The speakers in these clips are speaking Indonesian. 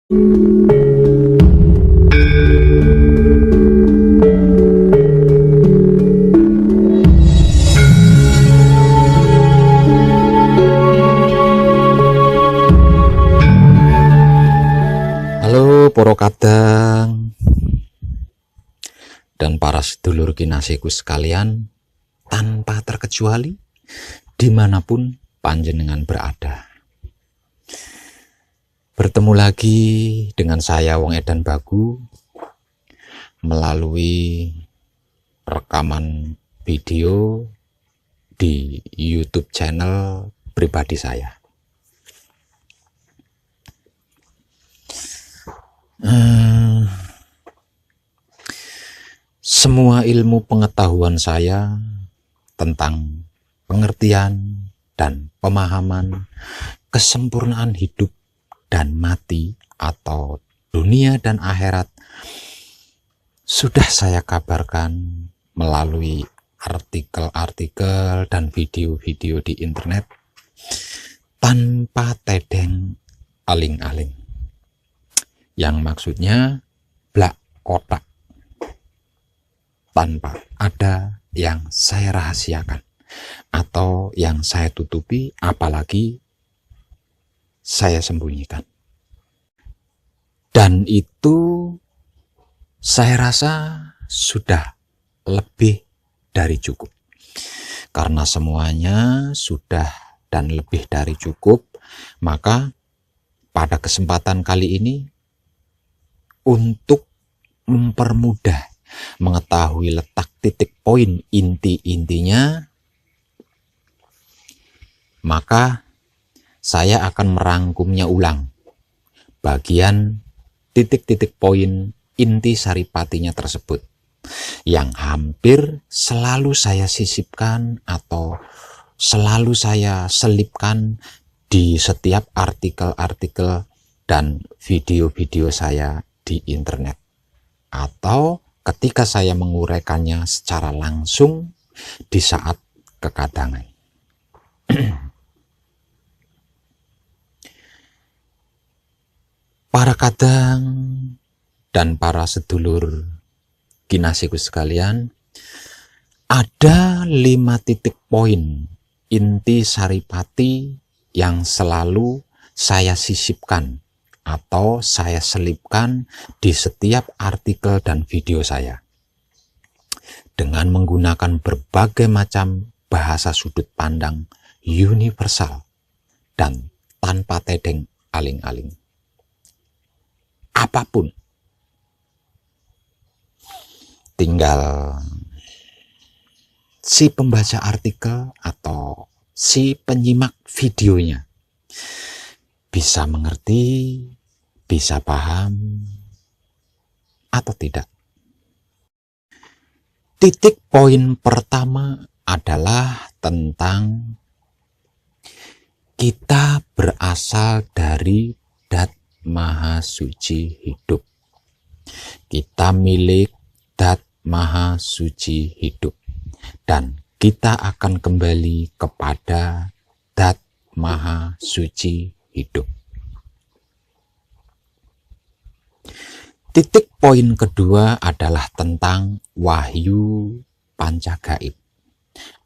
Halo para kadang dan para sedulur kinasihku sekalian, tanpa terkecuali dimanapun panjenengan berada. Bertemu lagi dengan saya Wong Edan Bagu melalui rekaman video di YouTube channel pribadi saya. Semua ilmu pengetahuan saya tentang pengertian dan pemahaman kesempurnaan hidup dan mati atau dunia dan akhirat sudah saya kabarkan melalui artikel-artikel dan video-video di internet tanpa tedeng aling-aling, yang maksudnya blak kotak, tanpa ada yang saya rahasiakan atau yang saya tutupi, apalagi saya sembunyikan. Dan itu saya rasa sudah lebih dari cukup, karena semuanya sudah dan lebih dari cukup. Maka pada kesempatan kali ini, untuk mempermudah mengetahui letak titik poin inti-intinya, maka saya akan merangkumnya ulang bagian titik-titik poin inti saripatinya tersebut, yang hampir selalu saya sisipkan atau selalu saya selipkan di setiap artikel-artikel dan video-video saya di internet, atau ketika saya menguraikannya secara langsung di saat kekadangan. Para kadang dan para sedulur kinasihku sekalian, ada 5 titik poin inti saripati yang selalu saya sisipkan atau saya selipkan di setiap artikel dan video saya, dengan menggunakan berbagai macam bahasa sudut pandang universal dan tanpa tedeng aling-aling. Apapun, tinggal si pembaca artikel atau si penyimak videonya bisa mengerti, bisa paham atau tidak. Titik poin pertama adalah tentang kita berasal dari Dat Maha Suci Hidup. Kita milik Dat Maha Suci Hidup, dan kita akan kembali kepada Dat Maha Suci Hidup. Titik poin kedua adalah tentang wahyu pancagaib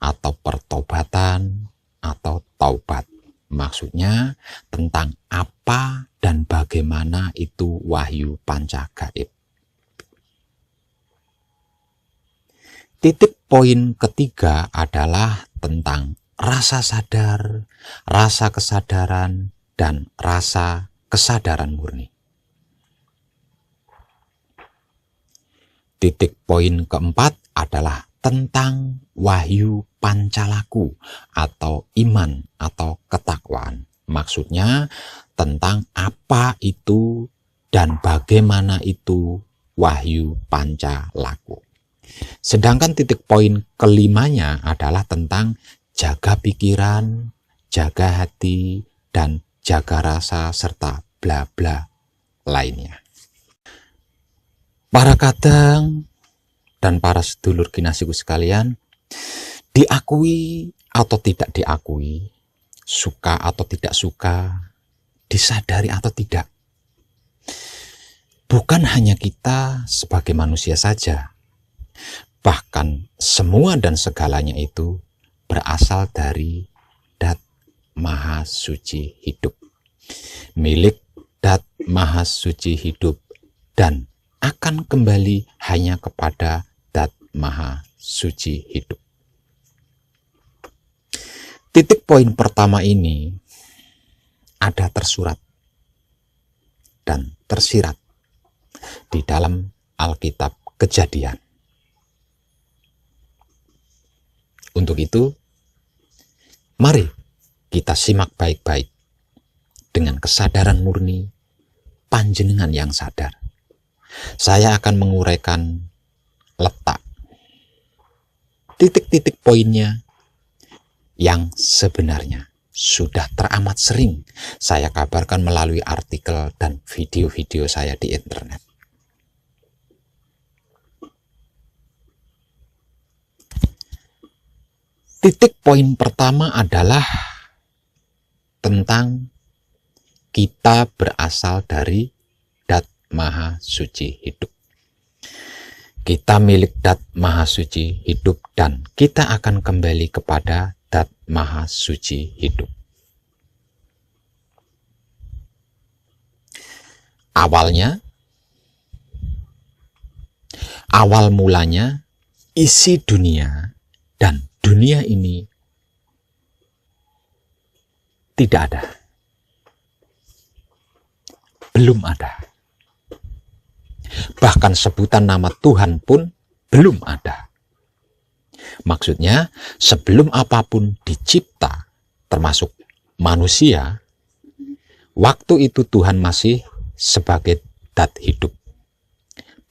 atau pertobatan atau taubat. Maksudnya tentang apa dan bagaimana itu wahyu pancagaib. Titik poin ketiga adalah tentang rasa sadar, rasa kesadaran, dan rasa kesadaran murni. Titik poin keempat adalah tentang wahyu pancalaku atau iman atau ketakwaan. Maksudnya tentang apa itu dan bagaimana itu wahyu pancalaku. Sedangkan titik poin kelimanya adalah tentang jaga pikiran, jaga hati, dan jaga rasa, serta bla bla lainnya. Para kadang dan para sedulur kinasihku sekalian, diakui atau tidak diakui, suka atau tidak suka, disadari atau tidak, bukan hanya kita sebagai manusia saja, bahkan semua dan segalanya itu berasal dari Dat Maha Suci Hidup, milik Dat Maha Suci Hidup, dan akan kembali hanya kepada Dat Maha Suci Hidup. Titik poin pertama ini ada tersurat dan tersirat di dalam Alkitab Kejadian. Untuk itu, mari kita simak baik-baik dengan kesadaran murni panjenengan yang sadar. Saya akan menguraikan letak titik-titik poinnya yang sebenarnya sudah teramat sering saya kabarkan melalui artikel dan video-video saya di internet. Titik poin pertama adalah tentang kita berasal dari Dat Maha Suci Hidup. Kita milik Dat Maha Suci Hidup dan kita akan kembali kepada Dat Maha Suci Hidup. Awal mulanya isi dunia dan dunia ini tidak ada. Belum ada. Bahkan sebutan nama Tuhan pun belum ada. Maksudnya, sebelum apapun dicipta, termasuk manusia, waktu itu Tuhan masih sebagai Dat Hidup.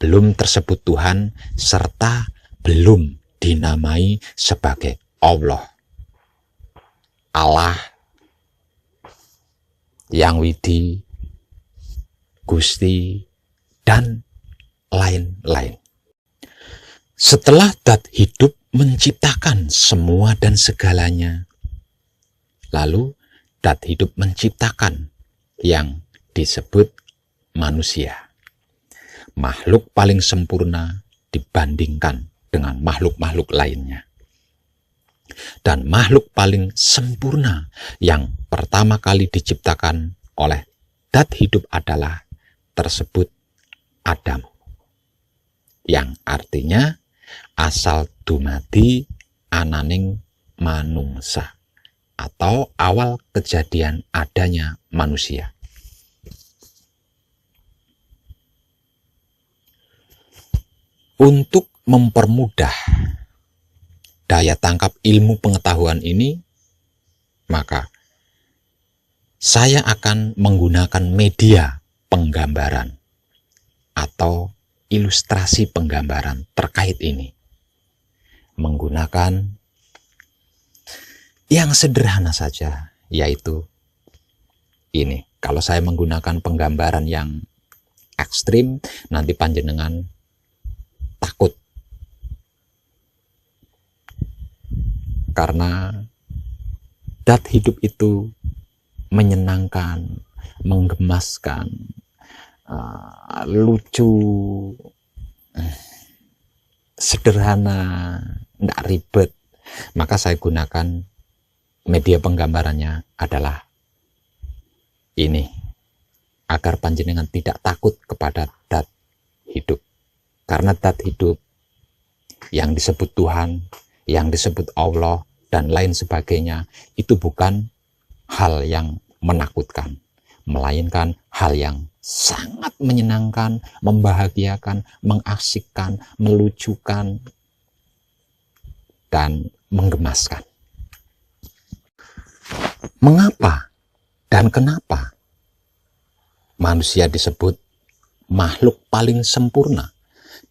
Belum tersebut Tuhan, serta belum dinamai sebagai Allah. Allah, Yang Widi, Gusti, dan lain-lain. Setelah Dat Hidup menciptakan semua dan segalanya, lalu Dat Hidup menciptakan yang disebut manusia, makhluk paling sempurna dibandingkan dengan makhluk-makhluk lainnya. Dan makhluk paling sempurna yang pertama kali diciptakan oleh Dat Hidup adalah tersebut Adam, yang artinya asal dumadi ananing manungsa, atau awal kejadian adanya manusia. Untuk mempermudah daya tangkap ilmu pengetahuan ini, maka saya akan menggunakan media penggambaran atau ilustrasi penggambaran terkait ini. Menggunakan yang sederhana saja, yaitu ini. Kalau saya menggunakan penggambaran yang ekstrim, nanti panjenengan takut. Karena Dat Hidup itu menyenangkan, menggemaskan, lucu, sederhana, tidak ribet. Maka saya gunakan media penggambarannya adalah ini, agar panjenengan tidak takut kepada Dat Hidup. Karena Dat Hidup yang disebut Tuhan, yang disebut Allah, dan lain sebagainya, itu bukan hal yang menakutkan, melainkan hal yang sangat menyenangkan, membahagiakan, mengasyikkan, melucukan, dan menggemaskan. Mengapa dan kenapa manusia disebut makhluk paling sempurna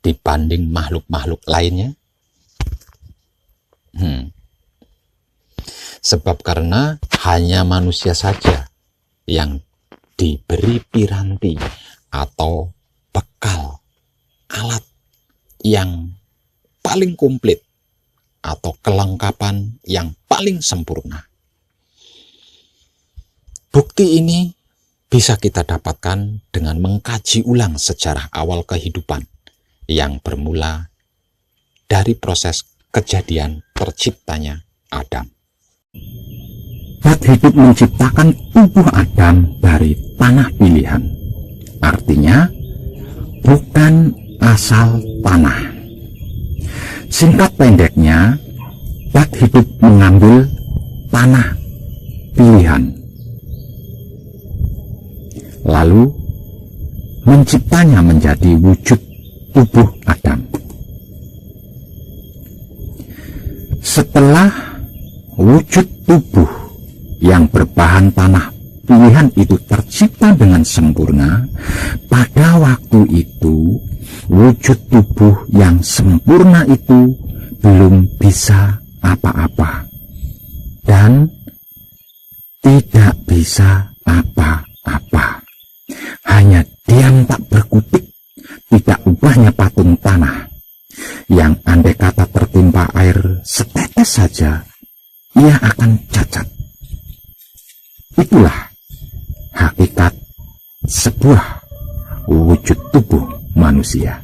dibanding makhluk-makhluk lainnya? Sebab karena hanya manusia saja yang diberi piranti atau bekal alat yang paling komplit atau kelengkapan yang paling sempurna. Bukti ini bisa kita dapatkan dengan mengkaji ulang sejarah awal kehidupan yang bermula dari proses kejadian terciptanya Adam. Zat hidup menciptakan tubuh Adam dari tanah pilihan. Artinya, bukan asal tanah. Singkat pendeknya, zat hidup mengambil tanah pilihan, lalu menciptanya menjadi wujud tubuh Adam. Setelah wujud tubuh yang berbahan tanah pilihan itu tercipta dengan sempurna, pada waktu itu wujud tubuh yang sempurna itu belum bisa apa-apa dan tidak bisa apa-apa, hanya diam tak berkutik, tidak ubahnya patung tanah yang andai kata tertimpa air setetes saja ia akan cacat. Itulah hakikat sebuah wujud tubuh manusia.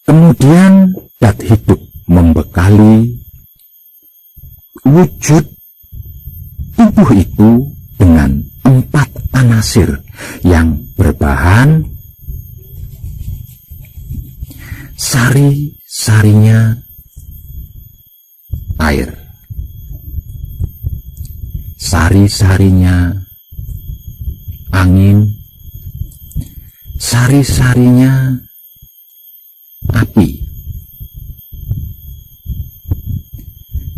Kemudian zat hidup membekali wujud tubuh itu dengan 4 anasir yang berbahan sari-sarinya air, sari-sarinya angin, sari-sarinya api,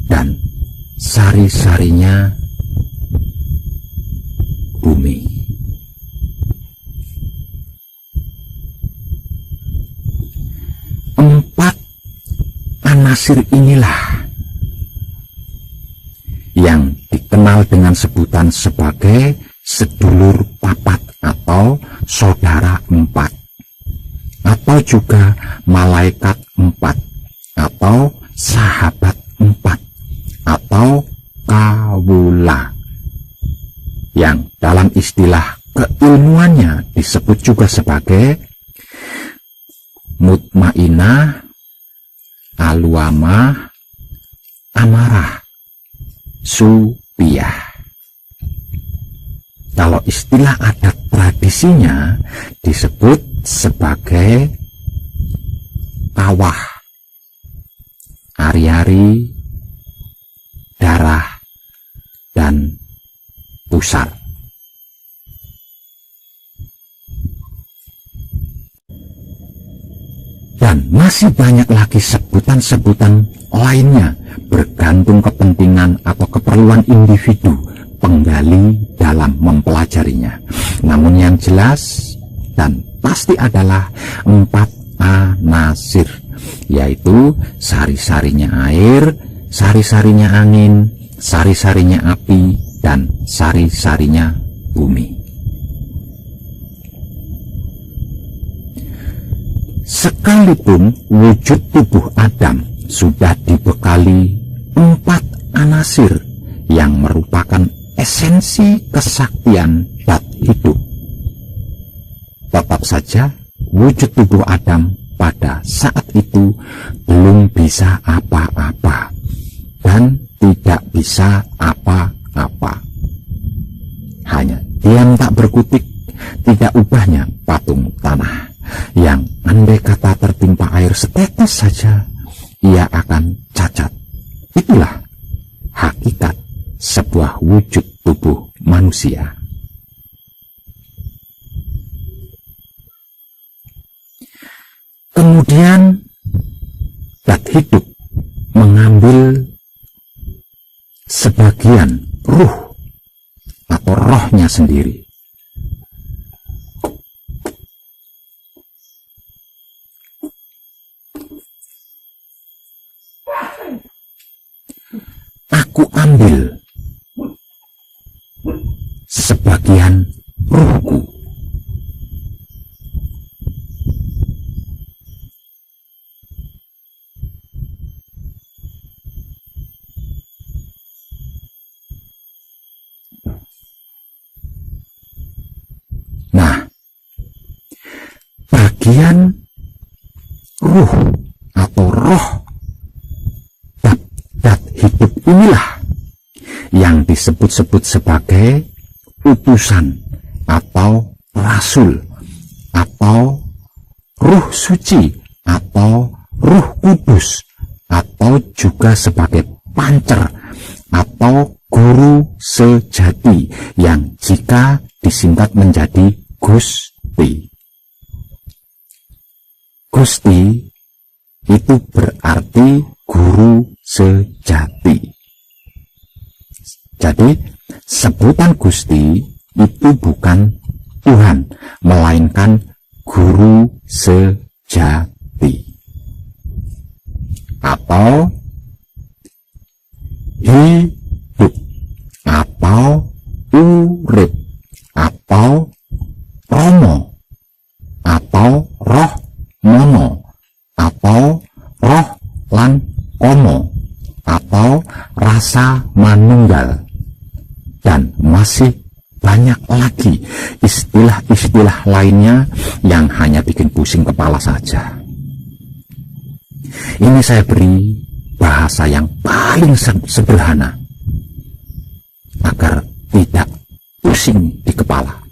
dan sari-sarinya bumi. Empat anasir inilah yang dikenal dengan sebutan sebagai sedulur papat atau saudara 4, atau juga malaikat 4, atau sahabat 4, atau kawula, yang dalam istilah keilmuannya disebut juga sebagai mutmainah, aluamah, amarah, supiyah. Kalau istilah adat tradisinya disebut sebagai kawah, ari-ari, darah, dan pusar. Dan masih banyak lagi sebutan-sebutan lainnya bergantung kepentingan atau keperluan individu penggali dalam mempelajarinya. Namun yang jelas dan pasti adalah 4 anasir, yaitu sari-sarinya air, sari-sarinya angin, sari-sarinya api, dan sari-sarinya bumi. Sekalipun wujud tubuh Adam sudah dibekali 4 anasir yang merupakan esensi kesaktian zat hidup, tetap saja wujud tubuh Adam pada saat itu belum bisa apa-apa dan tidak bisa apa-apa, hanya diam tak berkutik, tidak ubahnya patung tanah yang andai kata tertimpa air setetes saja ia akan cacat. Itulah hakikat sebuah wujud tubuh manusia. Kemudian zat hidup mengambil sebagian ruh atau rohnya sendiri. Aku ambil sebagian ruhku. sebagian ruh atau roh dat hidup inilah yang disebut-sebut sebagai utusan atau rasul atau ruh suci atau ruh kudus atau juga sebagai pancer atau guru sejati yang jika disingkat menjadi Gusti. Gusti itu berarti guru sejati. Jadi sebutan Gusti itu bukan Tuhan, melainkan guru sejati atau hidup atau urip atau romo atau roh mono atau roh lan komo atau rasa manunggal, dan masih banyak lagi istilah-istilah lainnya yang hanya bikin pusing kepala saja. Ini saya beri bahasa yang paling sederhana agar tidak pusing di kepala.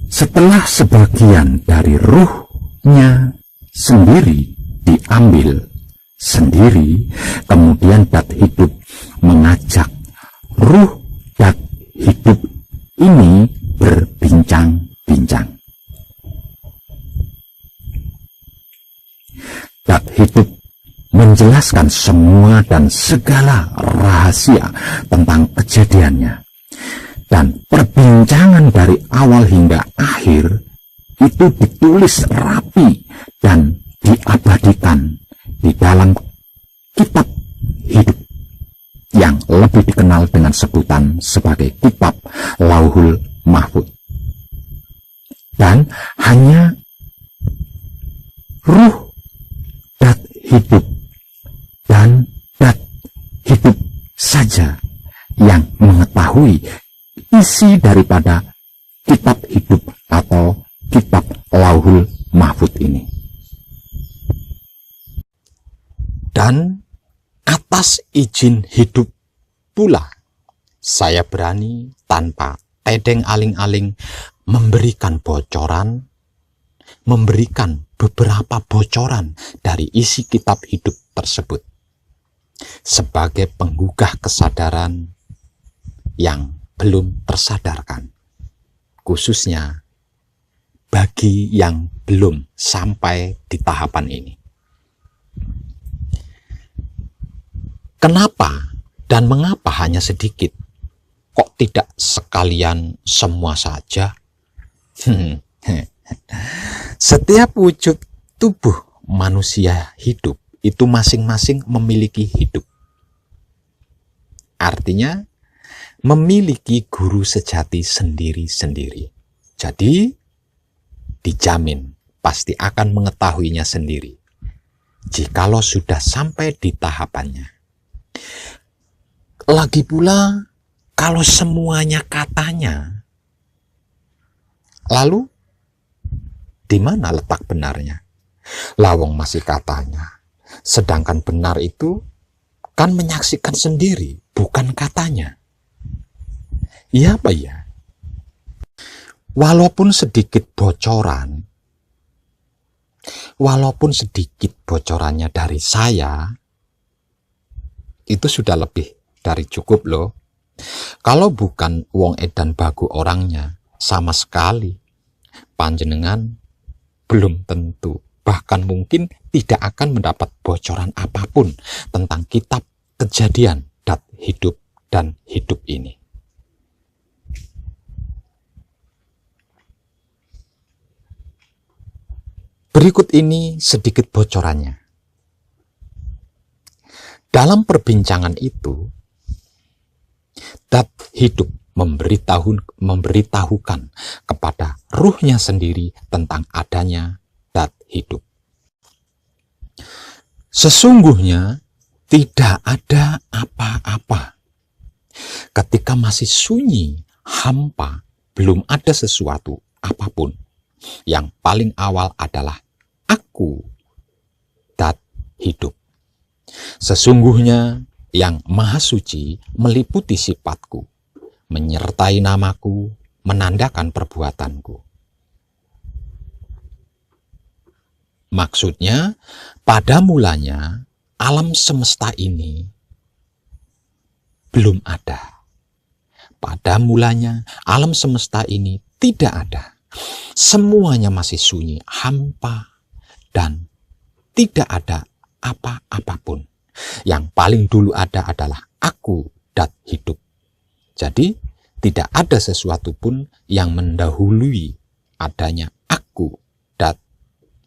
Setelah sebagian dari ruhnya sendiri diambil sendiri, kemudian dat hidup mengajak ruh dat hidup ini berbincang-bincang. Dat hidup menjelaskan semua dan segala rahasia tentang kejadiannya. Dan perbincangan dari awal hingga akhir itu ditulis rapi dan diabadikan di dalam kitab hidup yang lebih dikenal dengan sebutan sebagai kitab Lauhul Mahfuz. Dan hanya ruh dat hidup dan dat hidup saja yang mengetahui isi daripada kitab hidup atau kitab Lauhul Mahfuz ini. Dan atas izin hidup pula saya berani tanpa tedeng aling-aling memberikan beberapa bocoran dari isi kitab hidup tersebut sebagai penggugah kesadaran yang belum tersadarkan, khususnya bagi yang belum sampai di tahapan ini. Kenapa dan mengapa hanya sedikit? Kok tidak sekalian semua saja? Setiap wujud tubuh manusia hidup itu masing-masing memiliki hidup. Artinya, memiliki guru sejati sendiri-sendiri. Jadi, dijamin pasti akan mengetahuinya sendiri jikalau sudah sampai di tahapannya. Lagi pula, kalau semuanya katanya, lalu di mana letak benarnya? Lawong masih katanya, sedangkan benar itu kan menyaksikan sendiri, bukan katanya. Iya apa ya? Walaupun sedikit bocorannya dari saya, itu sudah lebih dari cukup loh. Kalau bukan wong edan bagu orangnya, sama sekali panjenengan belum tentu, bahkan mungkin tidak akan mendapat bocoran apapun tentang kitab kejadian dat hidup dan hidup ini. Berikut ini sedikit bocorannya. Dalam perbincangan itu, dat hidup memberitahukan kepada ruhnya sendiri tentang adanya dat hidup. Sesungguhnya tidak ada apa-apa Ketika masih sunyi, hampa, belum ada sesuatu apapun, yang paling awal adalah aku, dat hidup. Sesungguhnya yang maha suci meliputi sifatku, menyertai namaku, menandakan perbuatanku. Maksudnya, pada mulanya alam semesta ini belum ada. Pada mulanya alam semesta ini tidak ada. Semuanya masih sunyi, hampa, dan tidak ada apa-apapun. Yang paling dulu ada adalah aku, dat hidup. Jadi, tidak ada sesuatu pun yang mendahului adanya aku, dat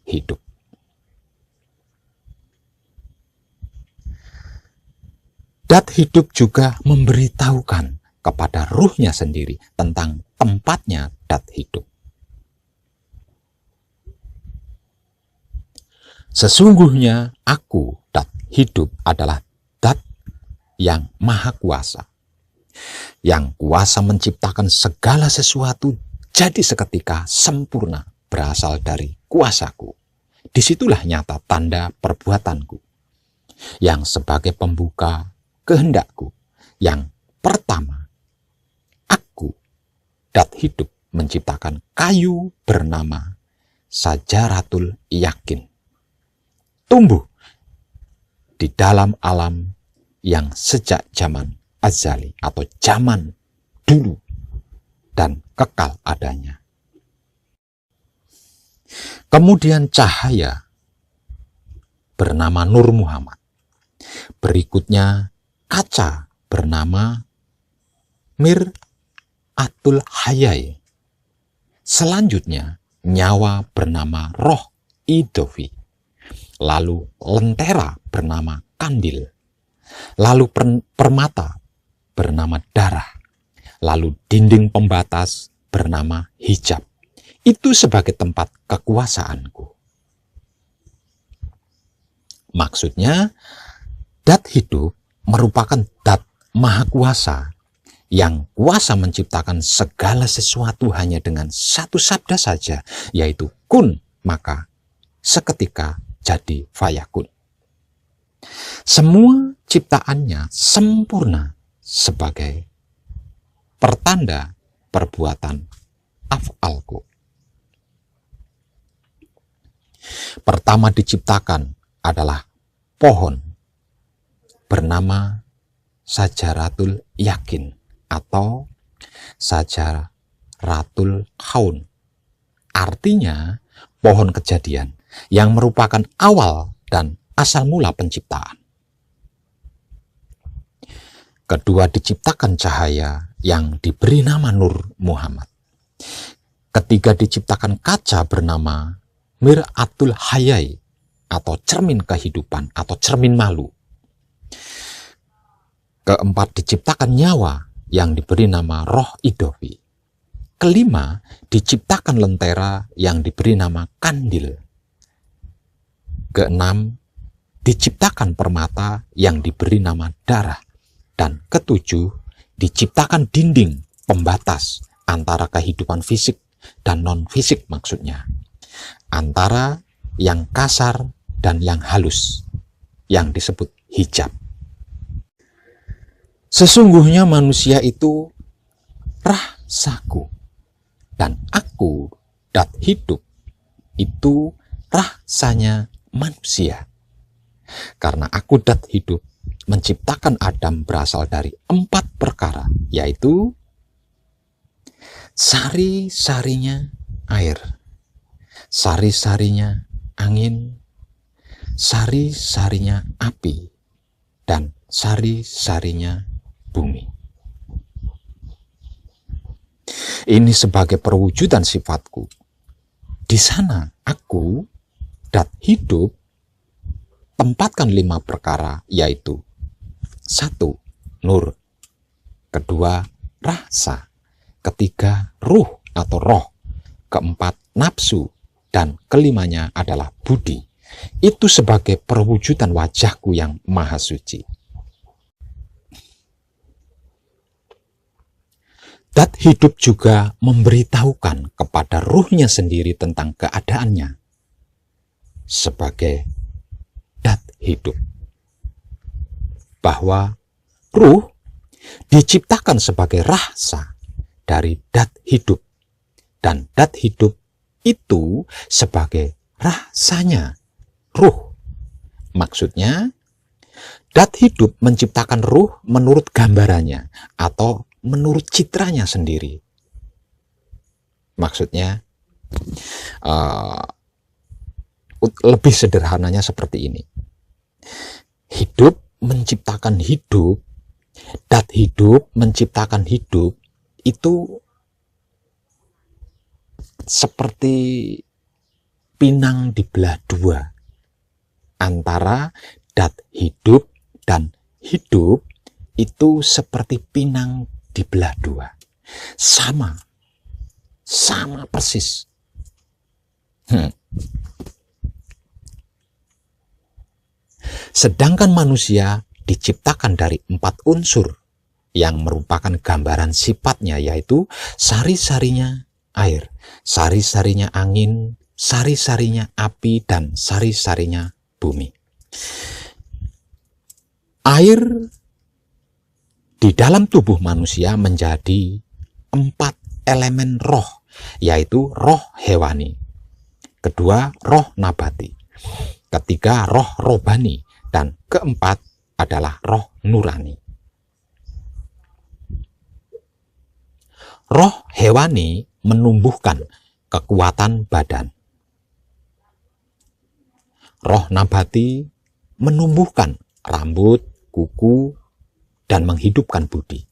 hidup. Dat hidup juga memberitahukan kepada ruhnya sendiri tentang tempatnya dat hidup. Sesungguhnya aku, dat hidup adalah dat yang maha kuasa, yang kuasa menciptakan segala sesuatu jadi seketika sempurna berasal dari kuasaku. Disitulah nyata tanda perbuatanku, yang sebagai pembuka kehendakku. Yang pertama, aku, dat hidup, menciptakan kayu bernama Sajaratul Yakin, tumbuh di dalam alam yang sejak zaman azali atau zaman dulu dan kekal adanya. Kemudian cahaya bernama Nur Muhammad. Berikutnya kaca bernama Mir'atul Hayai. Selanjutnya nyawa bernama Roh Idofi. Lalu lentera bernama Kandil. Lalu permata bernama Darah. Lalu dinding pembatas bernama Hijab. Itu sebagai tempat kekuasaanku. Maksudnya, dat hidup merupakan dat maha kuasa yang kuasa menciptakan segala sesuatu hanya dengan satu sabda saja, yaitu kun, maka seketika jadi fayakun. Semua ciptaannya sempurna sebagai pertanda perbuatan af'alku. Pertama diciptakan adalah pohon bernama Sajaratul Yakin atau Sajaratul Kaun. Artinya pohon kejadian yang merupakan awal dan asal mula penciptaan. Kedua diciptakan cahaya yang diberi nama Nur Muhammad. Ketiga diciptakan kaca bernama Mir'atul Hayai atau cermin kehidupan atau cermin malu. Keempat diciptakan nyawa yang diberi nama Roh Idofi. Kelima diciptakan lentera yang diberi nama Kandil. Keenam diciptakan permata yang diberi nama Darah. Dan ketujuh diciptakan dinding pembatas antara kehidupan fisik dan non-fisik, maksudnya antara yang kasar dan yang halus, yang disebut hijab. Sesungguhnya manusia itu rahsaku, dan aku, dat hidup, itu rahsanya manusia. Karena aku, dat hidup, menciptakan Adam berasal dari 4 perkara, yaitu sari-sarinya air, sari-sarinya angin, sari-sarinya api, dan sari-sarinya bumi. Ini sebagai perwujudan sifatku. Di sana aku, dat hidup, tempatkan 5 perkara, yaitu 1. Nur. Kedua, rasa. Ketiga, ruh atau roh. Keempat, nafsu. Dan kelimanya adalah budi. Itu sebagai perwujudan wajahku yang maha suci. Dat hidup juga memberitahukan kepada ruhnya sendiri tentang keadaannya sebagai dat hidup. Bahwa ruh diciptakan sebagai rasa dari dat hidup. Dan dat hidup itu sebagai rasanya ruh. Maksudnya, dat hidup menciptakan ruh menurut gambarannya atau menurut citranya sendiri. Maksudnya, lebih sederhananya seperti ini. Hidup menciptakan hidup, dat hidup menciptakan hidup, itu seperti pinang dibelah dua antara dat hidup dan hidup itu seperti pinang dibelah dua. Sama persis. Sedangkan manusia diciptakan dari 4 unsur yang merupakan gambaran sifatnya, yaitu sari-sarinya air, sari-sarinya angin, sari-sarinya api, dan sari-sarinya bumi. Air di dalam tubuh manusia menjadi 4 elemen roh, yaitu roh hewani. Kedua, roh nabati. Ketiga, roh robani. Dan keempat adalah roh nurani. Roh hewani menumbuhkan kekuatan badan. Roh nabati menumbuhkan rambut, kuku, dan menghidupkan budi.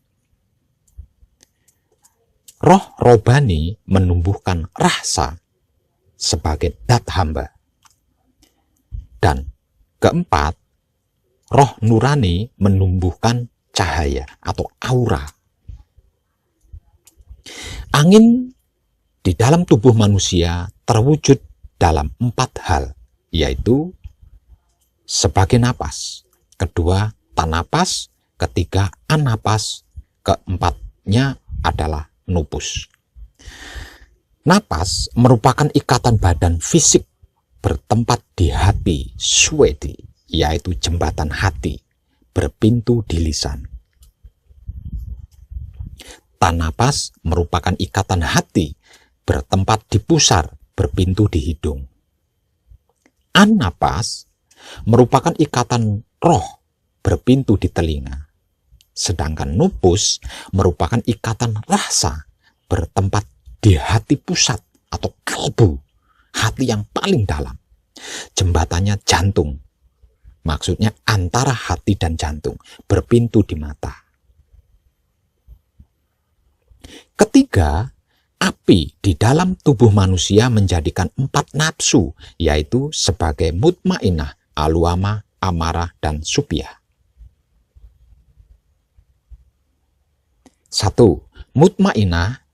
Roh robani menumbuhkan rasa sebagai dat hamba. Dan keempat, roh nurani menumbuhkan cahaya atau aura. Angin di dalam tubuh manusia terwujud dalam 4 hal, yaitu sebagai napas, kedua tanapas, ketiga anapas, keempatnya adalah nupus. Napas merupakan ikatan badan fisik bertempat di hati, swedi, yaitu jembatan hati, berpintu di lisan. Tanapas merupakan ikatan hati bertempat di pusar, berpintu di hidung. Anapas merupakan ikatan roh berpintu di telinga. Sedangkan nupus merupakan ikatan rasa bertempat di hati pusat atau kalbu, hati yang paling dalam. Jembatannya jantung. Maksudnya antara hati dan jantung, berpintu di mata. Ketiga, api di dalam tubuh manusia menjadikan 4 nafsu, yaitu sebagai mutmainah, aluama, amarah, dan supiyah. 1. Mutmainah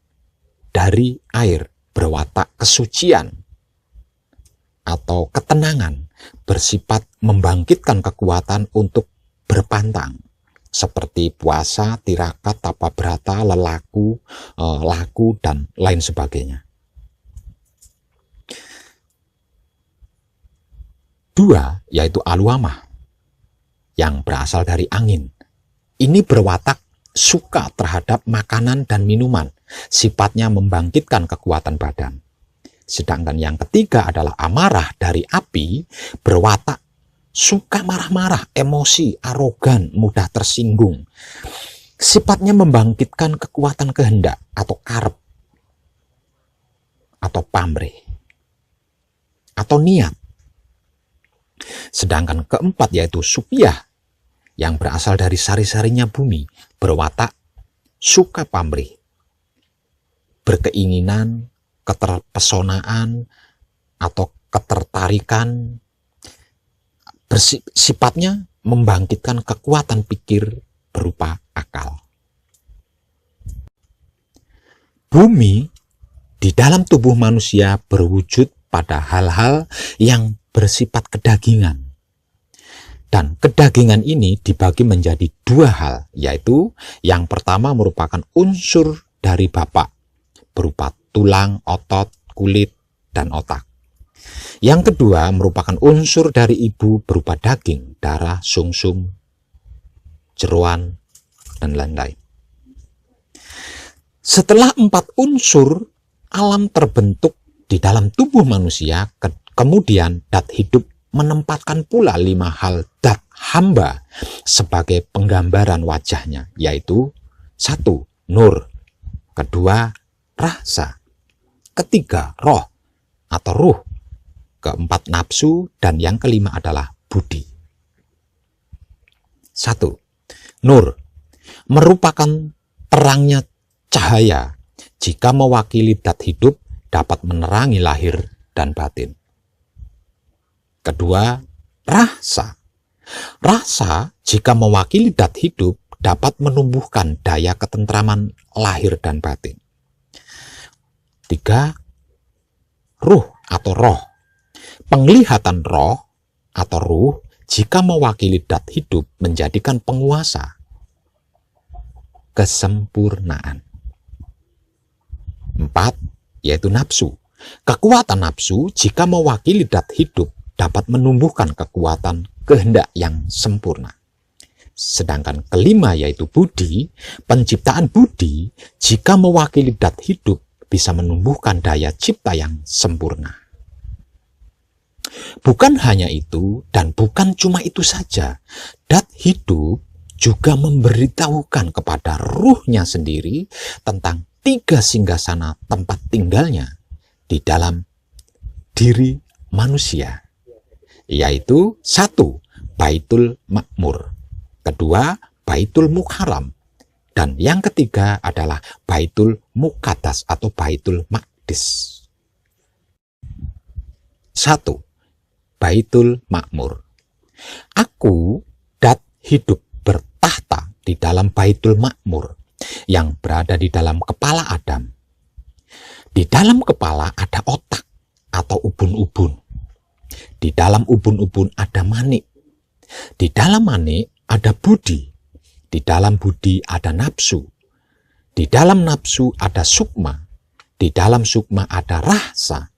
dari air, berwatak kesucian atau ketenangan, bersifat membangkitkan kekuatan untuk berpantang, seperti puasa, tirakat, tapa brata, lelaku, laku, dan lain sebagainya. 2, yaitu aluama, yang berasal dari angin. Ini berwatak suka terhadap makanan dan minuman, sifatnya membangkitkan kekuatan badan. Sedangkan yang ketiga adalah amarah dari api, berwatak suka marah-marah, emosi, arogan, mudah tersinggung. Sifatnya membangkitkan kekuatan kehendak atau karep, atau pamrih, atau niat. Sedangkan keempat yaitu supiyah, yang berasal dari sari-sarinya bumi, berwatak suka pamrih, berkeinginan, keterpesonaan, atau ketertarikan, sifatnya membangkitkan kekuatan pikir berupa akal. Bumi di dalam tubuh manusia berwujud pada hal-hal yang bersifat kedagingan. Dan kedagingan ini dibagi menjadi 2 hal, yaitu yang pertama merupakan unsur dari bapak berupa tulang, otot, kulit, dan otak. Yang kedua merupakan unsur dari ibu berupa daging, darah, sungsum, jeroan, dan lain-lain. Setelah 4 unsur alam terbentuk di dalam tubuh manusia, kemudian dat hidup menempatkan pula 5 hal dat hamba sebagai penggambaran wajahnya, yaitu 1. Nur, kedua rasa, ketiga roh atau ruh, keempat nafsu, dan yang kelima adalah budi. 1. Nur merupakan terangnya cahaya, jika mewakili dat hidup dapat menerangi lahir dan batin. Kedua, rasa. Rasa jika mewakili dat hidup dapat menumbuhkan daya ketentraman lahir dan batin. 3. Ruh atau roh. Penglihatan roh atau ruh jika mewakili dat hidup menjadikan penguasa kesempurnaan. 4. Yaitu nafsu. Kekuatan nafsu jika mewakili dat hidup dapat menumbuhkan kekuatan kehendak yang sempurna. Sedangkan kelima yaitu budi, penciptaan budi jika mewakili dat hidup bisa menumbuhkan daya cipta yang sempurna. Bukan hanya itu dan bukan cuma itu saja, dat hidup juga memberitahukan kepada ruhnya sendiri tentang 3 singgasana tempat tinggalnya di dalam diri manusia, yaitu 1. Baitul Makmur, kedua Baitul Mukarram, dan yang ketiga adalah Baitul Muqaddas atau Baitul Maqdis. 1. Baitul Makmur. Aku dat hidup bertahta di dalam Baitul Makmur yang berada di dalam kepala Adam. Di dalam kepala ada otak atau ubun-ubun. Di dalam ubun-ubun ada manik. Di dalam manik ada budi. Di dalam budi ada nafsu. Di dalam nafsu ada sukma. Di dalam sukma ada rasa.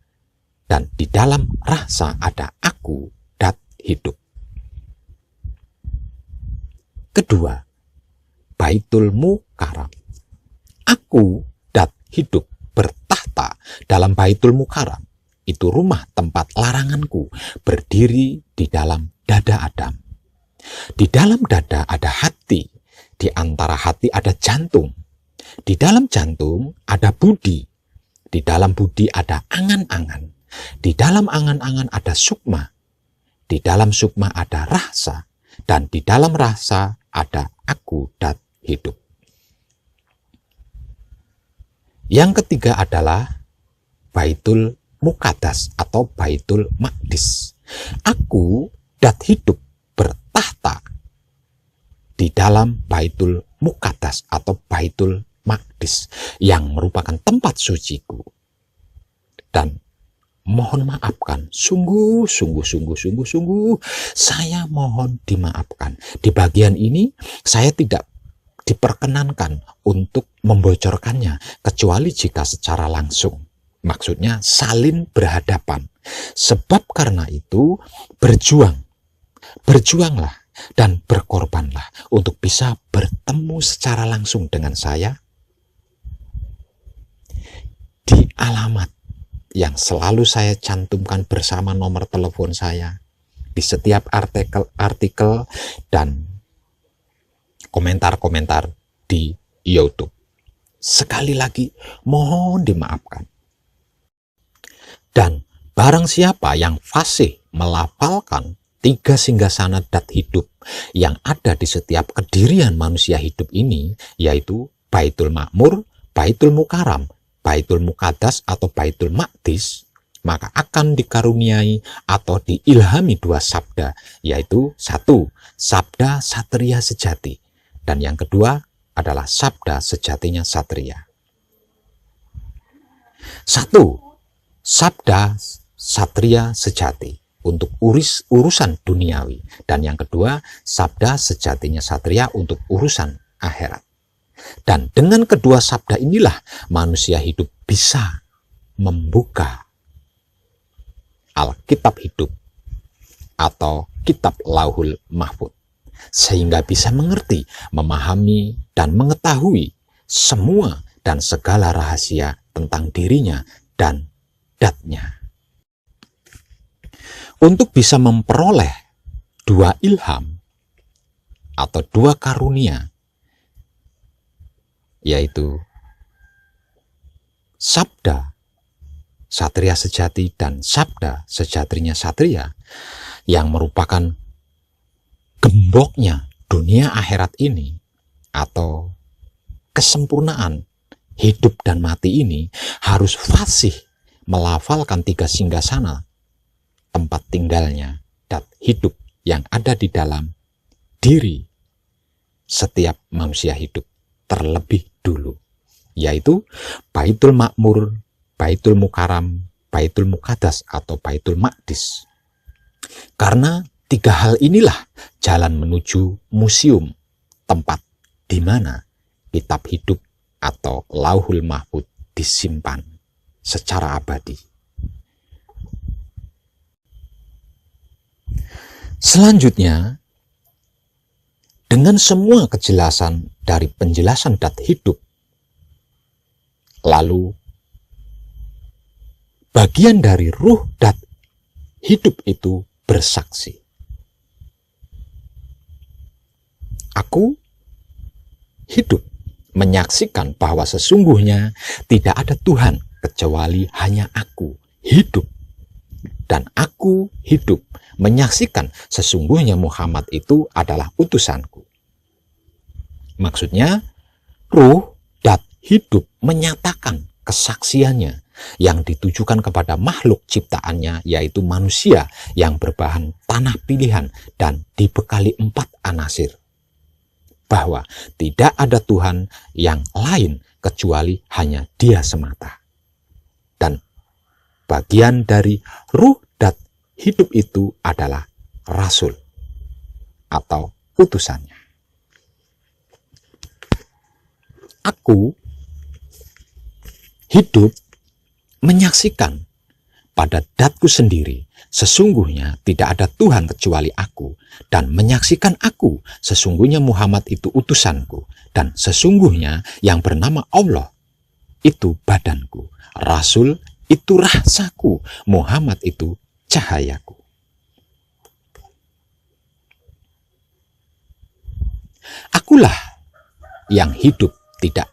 Dan di dalam rasa ada aku dat hidup. Kedua, Baitul Mukarram. Aku dat hidup bertahta dalam Baitul Mukarram. Itu rumah tempat laranganku berdiri di dalam dada Adam. Di dalam dada ada hati, di antara hati ada jantung. Di dalam jantung ada budi, di dalam budi ada angan-angan. Di dalam angan-angan ada sukma, di dalam sukma ada rasa, dan di dalam rasa ada aku dat hidup. Yang ketiga adalah Baitul Muqaddas atau Baitul Maqdis. Aku dat hidup bertahta di dalam Baitul Muqaddas atau Baitul Maqdis yang merupakan tempat suciku. Dan mohon maafkan, sungguh saya mohon dimaafkan. Di bagian ini saya tidak diperkenankan untuk membocorkannya kecuali jika secara langsung. Maksudnya salin berhadapan. Sebab karena itu berjuanglah dan berkorbanlah untuk bisa bertemu secara langsung dengan saya di alamat yang selalu saya cantumkan bersama nomor telepon saya di setiap artikel dan komentar-komentar di YouTube. Sekali lagi, mohon dimaafkan. Dan barang siapa yang fasih melafalkan 3 singgasana dat hidup yang ada di setiap kedirian manusia hidup ini, yaitu Baitul Makmur, Baitul Mukarram, Baitul Muqaddas atau Baitul Maqdis, maka akan dikaruniai atau diilhami 2 sabda, yaitu 1. Sabda satria sejati, dan yang kedua adalah sabda sejatinya satria. 1. Sabda satria sejati untuk urusan duniawi, dan yang kedua sabda sejatinya satria untuk urusan akhirat. Dan dengan kedua sabda inilah manusia hidup bisa membuka Alkitab hidup atau kitab Lauhul Mahfuz, sehingga bisa mengerti, memahami, dan mengetahui semua dan segala rahasia tentang dirinya dan datnya. Untuk bisa memperoleh dua ilham atau dua karunia, yaitu sabda satria sejati dan sabda sejatinya satria, yang merupakan gemboknya dunia akhirat ini atau kesempurnaan hidup dan mati ini, harus fasih melafalkan 3 singgasana tempat tinggalnya dan hidup yang ada di dalam diri setiap manusia hidup terlebih dulu, yaitu Baitul Makmur, Baitul Mukarram, Baitul Muqaddas atau Baitul Maqdis. Karena 3 hal inilah jalan menuju museum, tempat di mana kitab hidup atau Lauhul Mahfuz disimpan secara abadi. Selanjutnya, dengan semua kejelasan dari penjelasan dat hidup, lalu bagian dari ruh dat hidup itu bersaksi. Aku hidup menyaksikan bahwa sesungguhnya tidak ada Tuhan kecuali hanya aku hidup. Dan aku hidup menyaksikan sesungguhnya Muhammad itu adalah utusanku. Maksudnya, ruh dat hidup menyatakan kesaksiannya yang ditujukan kepada makhluk ciptaannya, yaitu manusia yang berbahan tanah pilihan dan dibekali 4 anasir. Bahwa tidak ada Tuhan yang lain kecuali hanya Dia semata. Dan bagian dari ruh dat hidup itu adalah rasul atau utusannya. Aku hidup menyaksikan pada datku sendiri, sesungguhnya tidak ada Tuhan kecuali aku, dan menyaksikan aku, sesungguhnya Muhammad itu utusanku, dan sesungguhnya yang bernama Allah itu badanku, Rasul itu rasaku, Muhammad itu cahayaku. Akulah yang hidup tidak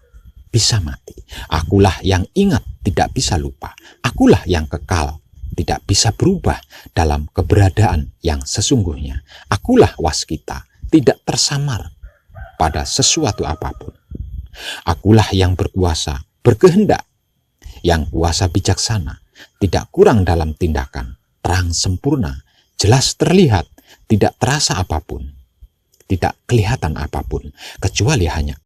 bisa mati. Akulah yang ingat tidak bisa lupa. Akulah yang kekal tidak bisa berubah dalam keberadaan yang sesungguhnya. Akulah waskita, tidak tersamar pada sesuatu apapun. Akulah yang berkuasa, berkehendak, yang kuasa bijaksana, tidak kurang dalam tindakan, terang sempurna, jelas terlihat, tidak terasa apapun, tidak kelihatan apapun, kecuali hanya